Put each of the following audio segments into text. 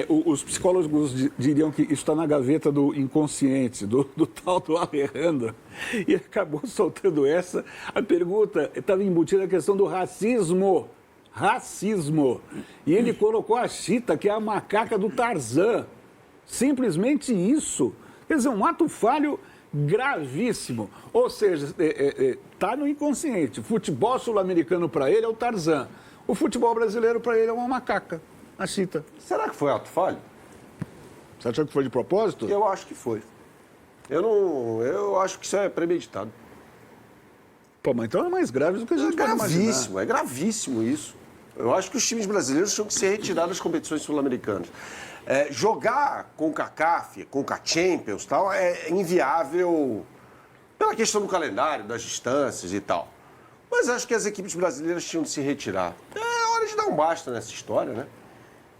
Os psicólogos diriam que isso está na gaveta do inconsciente, do tal do Alejandro. E acabou soltando essa. A pergunta estava embutida a questão do racismo. Racismo. E ele colocou a Chita, que é a macaca do Tarzan. Simplesmente isso. Quer dizer, um ato falho gravíssimo. Ou seja, está no inconsciente. O futebol sul-americano para ele é o Tarzan. O futebol brasileiro para ele é uma macaca, a Chita. Será que foi ato falho? Você achou que foi de propósito? Eu acho que foi. Eu acho que isso é premeditado. Pô, mas então é mais grave do que a gente pode imaginar. É gravíssimo isso. Eu acho que os times brasileiros tinham que se retirar das competições sul-americanas. Jogar com o CACAF, com o CAChampions e tal, é inviável pela questão do calendário, das distâncias e tal. Mas acho que as equipes brasileiras tinham de se retirar. É hora de dar um basta nessa história, né?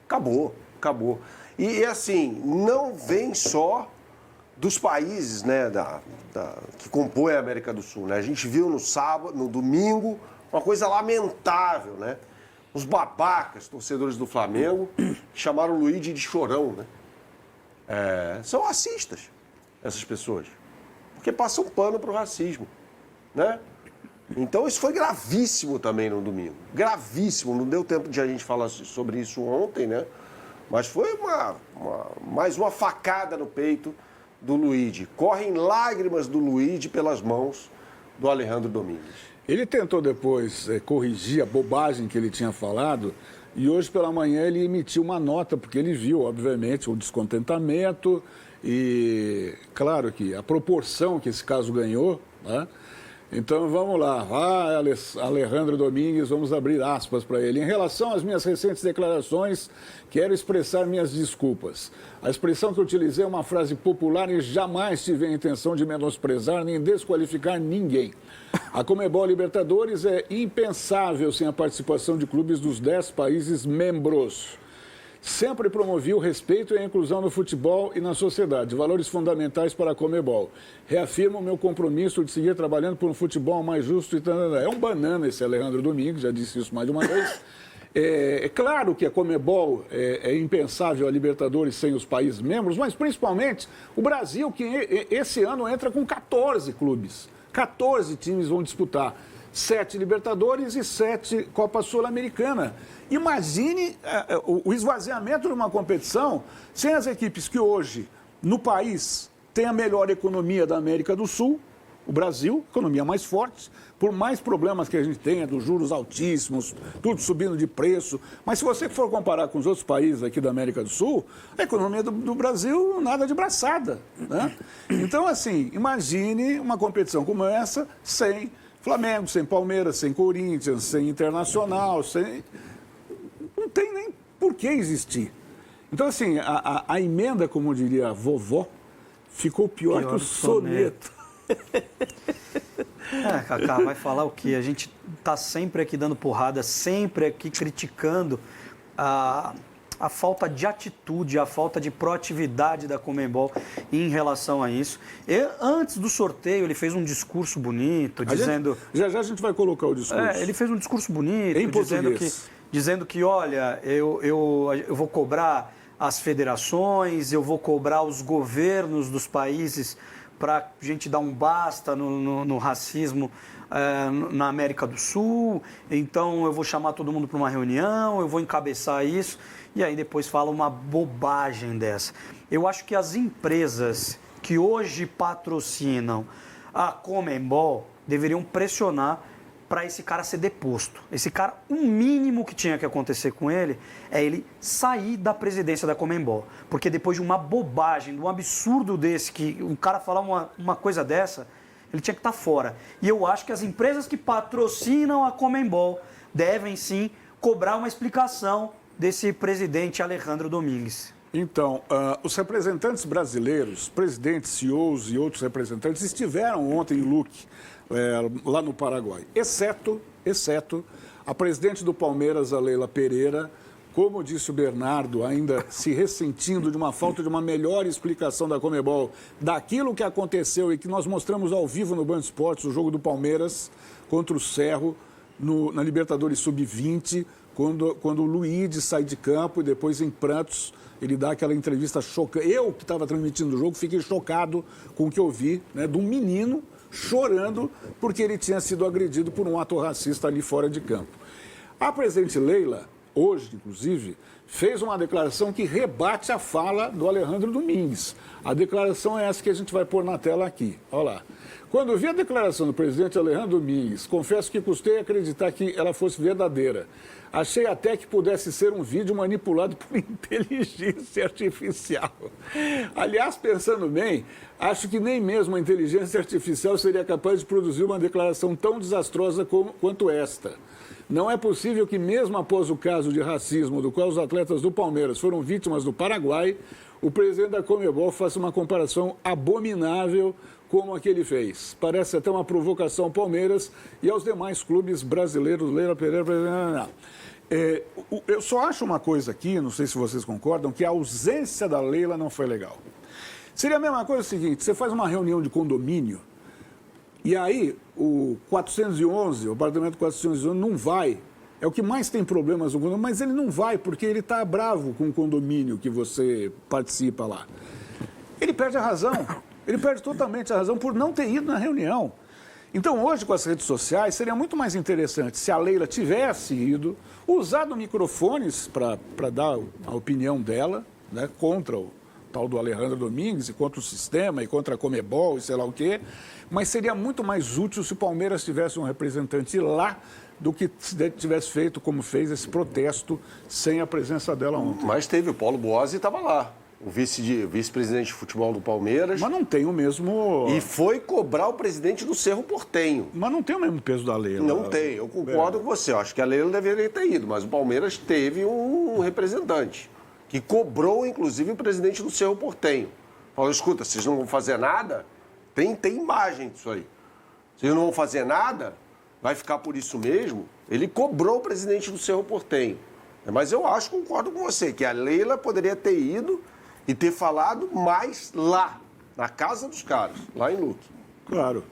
Acabou. E assim, não vem só dos países, né, que compõem a América do Sul, né? A gente viu no sábado, no domingo, uma coisa lamentável, né? Os babacas, torcedores do Flamengo, chamaram o Luigi de chorão, né? São racistas, essas pessoas. Porque passam pano para o racismo, né? Então, isso foi gravíssimo também no domingo. Gravíssimo. Não deu tempo de a gente falar sobre isso ontem, né? Mas foi mais uma facada no peito do Luigi. Correm lágrimas do Luigi pelas mãos do Alejandro Domingues. Ele tentou depois corrigir a bobagem que ele tinha falado e hoje pela manhã ele emitiu uma nota, porque ele viu, obviamente, o descontentamento e, claro, que a proporção que esse caso ganhou, né? Então, vamos lá. Alejandro Domingues, vamos abrir aspas para ele. Em relação às minhas recentes declarações, quero expressar minhas desculpas. A expressão que utilizei é uma frase popular e jamais tive a intenção de menosprezar nem desqualificar ninguém. A Conmebol Libertadores é impensável sem a participação de clubes dos 10 países membros. Sempre promovi o respeito e a inclusão no futebol e na sociedade, valores fundamentais para a Conmebol. Reafirmo o meu compromisso de seguir trabalhando por um futebol mais justo e tal. É um banana esse Alejandro Domingues, já disse isso mais de uma vez. É claro que a Conmebol é impensável a Libertadores sem os países membros, mas principalmente o Brasil, que esse ano entra com 14 clubes. 14 times vão disputar. 7 Libertadores e 7 Copa Sul-Americana. Imagine o esvaziamento de uma competição sem as equipes que hoje, no país, têm a melhor economia da América do Sul, o Brasil, economia mais forte, por mais problemas que a gente tenha, dos juros altíssimos, tudo subindo de preço. Mas se você for comparar com os outros países aqui da América do Sul, a economia do Brasil nada de braçada, né? Então, assim, imagine uma competição como essa sem Flamengo, sem Palmeiras, sem Corinthians, sem Internacional, sem... Não tem nem por que existir. Então, assim, a emenda, como diria a vovó, ficou pior que o soneto. Cacá, vai falar o quê? A gente está sempre aqui dando porrada, sempre aqui criticando a falta de atitude, a falta de proatividade da Conmebol em relação a isso. Antes do sorteio, ele fez um discurso bonito, dizendo... Já a gente vai colocar o discurso. Ele fez um discurso bonito, em dizendo que, olha, eu vou cobrar as federações, eu vou cobrar os governos dos países para a gente dar um basta no racismo na América do Sul. Então, eu vou chamar todo mundo para uma reunião, eu vou encabeçar isso. E aí depois fala uma bobagem dessa. Eu acho que as empresas que hoje patrocinam a Conmebol deveriam pressionar para esse cara ser deposto. Esse cara, o mínimo que tinha que acontecer com ele é ele sair da presidência da Conmebol. Porque depois de uma bobagem, de um absurdo desse, que um cara falar uma coisa dessa, ele tinha que estar fora. E eu acho que as empresas que patrocinam a Conmebol devem sim cobrar uma explicação desse presidente Alejandro Domingues. Então, os representantes brasileiros, presidentes, CEOs e outros representantes estiveram ontem em Luque, lá no Paraguai, exceto a presidente do Palmeiras, a Leila Pereira, como disse o Bernardo, ainda se ressentindo de uma falta de uma melhor explicação da Conmebol daquilo que aconteceu e que nós mostramos ao vivo no Band Esportes, o jogo do Palmeiras contra o Cerro, na Libertadores Sub-20, quando o Luiz sai de campo e depois, em prantos, ele dá aquela entrevista chocante. Eu, que estava transmitindo o jogo, fiquei chocado com o que eu vi, né, de um menino chorando porque ele tinha sido agredido por um ato racista ali fora de campo. A presidente Leila, hoje, inclusive, fez uma declaração que rebate a fala do Alejandro Domingues. A declaração é essa que a gente vai pôr na tela aqui. Olha lá. Quando eu vi a declaração do presidente Alejandro Domingues, confesso que custei a acreditar que ela fosse verdadeira. Achei até que pudesse ser um vídeo manipulado por inteligência artificial. Aliás, pensando bem, acho que nem mesmo a inteligência artificial seria capaz de produzir uma declaração tão desastrosa quanto esta. Não é possível que, mesmo após o caso de racismo do qual os atletas do Palmeiras foram vítimas do Paraguai, o presidente da Conmebol faça uma comparação abominável como a que ele fez. Parece até uma provocação ao Palmeiras e aos demais clubes brasileiros. Leila Pereira... eu só acho uma coisa aqui, não sei se vocês concordam, que a ausência da Leila não foi legal. Seria a mesma coisa o seguinte, você faz uma reunião de condomínio e aí o 411, o apartamento 411 não vai. É o que mais tem problemas no condomínio, mas ele não vai porque ele está bravo com o condomínio que você participa lá. Ele perde a razão. Ele perde totalmente a razão por não ter ido na reunião. Então, hoje, com as redes sociais, seria muito mais interessante se a Leila tivesse ido, usado microfones para dar a opinião dela, né, contra o tal do Alejandro Domingues, e contra o sistema, e contra a Conmebol, e sei lá o quê. Mas seria muito mais útil se o Palmeiras tivesse um representante lá do que tivesse feito, como fez, esse protesto sem a presença dela ontem. Mas teve, o Paulo Boazzi estava lá. O vice-presidente de futebol do Palmeiras. Mas não tem o mesmo... E foi cobrar o presidente do Cerro Porteño. Mas não tem o mesmo peso da Leila. Não tem, eu concordo com você. Eu acho que a Leila deveria ter ido, mas o Palmeiras teve um representante que cobrou, inclusive, o presidente do Cerro Porteño. Falou, escuta, vocês não vão fazer nada? Tem imagem disso aí. Vocês não vão fazer nada? Vai ficar por isso mesmo? Ele cobrou o presidente do Cerro Porteño. Mas eu acho, concordo com você, que a Leila poderia ter ido e ter falado mais lá, na casa dos caras, lá em Luque. Claro.